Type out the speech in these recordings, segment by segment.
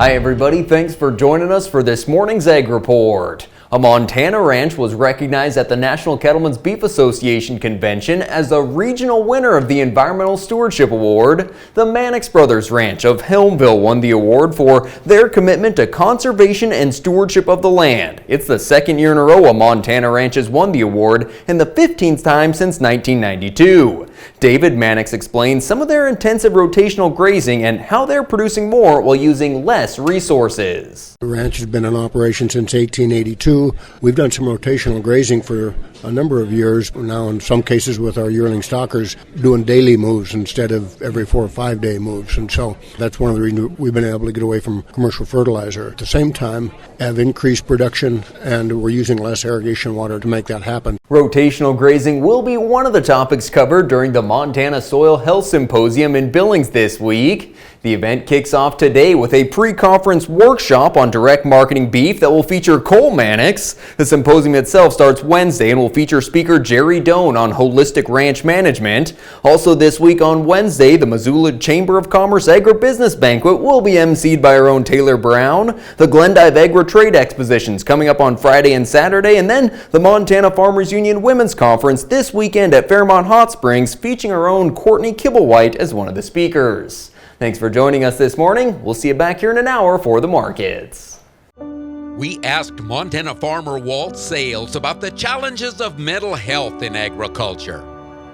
Hi everybody, thanks for joining us for this morning's Ag Report. A Montana ranch was recognized at the National Cattlemen's Beef Association convention as the regional winner of the Environmental Stewardship Award. The Mannix Brothers Ranch of Helmville won the award for their commitment to conservation and stewardship of the land. It's the second year in a row a Montana ranch has won the award and the 15th time since 1992. David Mannix explains some of their intensive rotational grazing and how they're producing more while using less resources. The ranch has been in operation since 1882. We've done some rotational grazing for a number of years now, in some cases with our yearling stockers doing daily moves instead of every 4 or 5 day moves, and so that's one of the reasons we've been able to get away from commercial fertilizer. At the same time, have increased production, and we're using less irrigation water to make that happen. Rotational grazing will be one of the topics covered during the Montana Soil Health Symposium in Billings this week. The event kicks off today with a pre-conference workshop on direct marketing beef that will feature Cole Mannix. The symposium itself starts Wednesday and will feature speaker Jerry Doan on holistic ranch management. Also this week on Wednesday, the Missoula Chamber of Commerce Agribusiness Banquet will be emceed by our own Taylor Brown. The Glendive Agri Trade Exposition's coming up on Friday and Saturday, and then the Montana Farmers Union Women's Conference this weekend at Fairmont Hot Springs, featuring our own Courtney Kibblewhite as one of the speakers. Thanks for joining us this morning. We'll see you back here in an hour for the markets. We asked Montana farmer Walt Sales about the challenges of mental health in agriculture.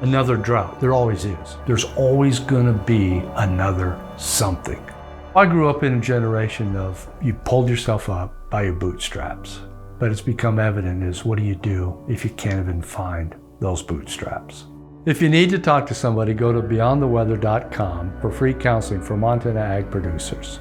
Another drought, there always is. There's always going to be another something. I grew up in a generation of you pulled yourself up by your bootstraps, but it's become evident is what do you do if you can't even find those bootstraps? If you need to talk to somebody, go to beyondtheweather.com for free counseling for Montana ag producers.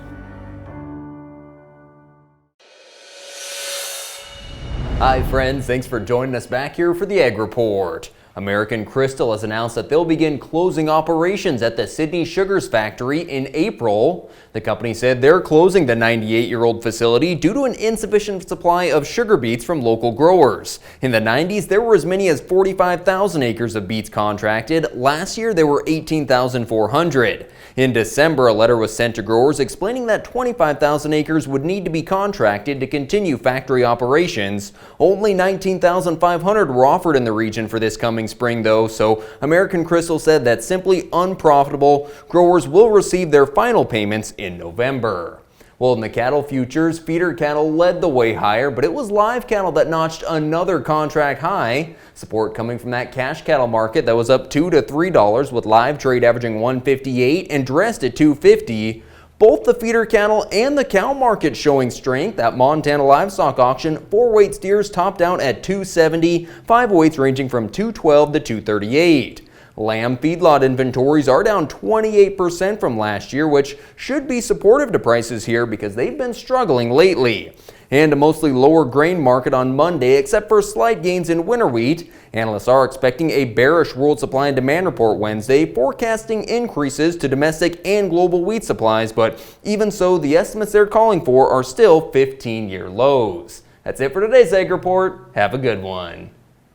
Hi friends, thanks for joining us back here for the Ag Report. American Crystal has announced that they'll begin closing operations at the Sidney Sugars factory in April. The company said they're closing the 98-year-old facility due to an insufficient supply of sugar beets from local growers. In the 90s, there were as many as 45,000 acres of beets contracted. Last year, there were 18,400. In December, a letter was sent to growers explaining that 25,000 acres would need to be contracted to continue factory operations. Only 19,500 were offered in the region for this coming spring though, so American Crystal said that's simply unprofitable. Growers will receive their final payments in November. Well, in the cattle futures, feeder cattle led the way higher, but it was live cattle that notched another contract high. Support coming from that cash cattle market that was up $2 to $3, with live trade averaging $158 and dressed at $250. Both the feeder cattle and the cow market showing strength. At Montana Livestock Auction, 4-weight steers topped out at $270, 5-weights ranging from $212 to $238. Lamb feedlot inventories are down 28% from last year, which should be supportive to prices here because they've been struggling lately. And a mostly lower grain market on Monday, except for slight gains in winter wheat. Analysts are expecting a bearish world supply and demand report Wednesday, forecasting increases to domestic and global wheat supplies, but even so, the estimates they're calling for are still 15-year lows. That's it for today's Ag Report. Have a good one.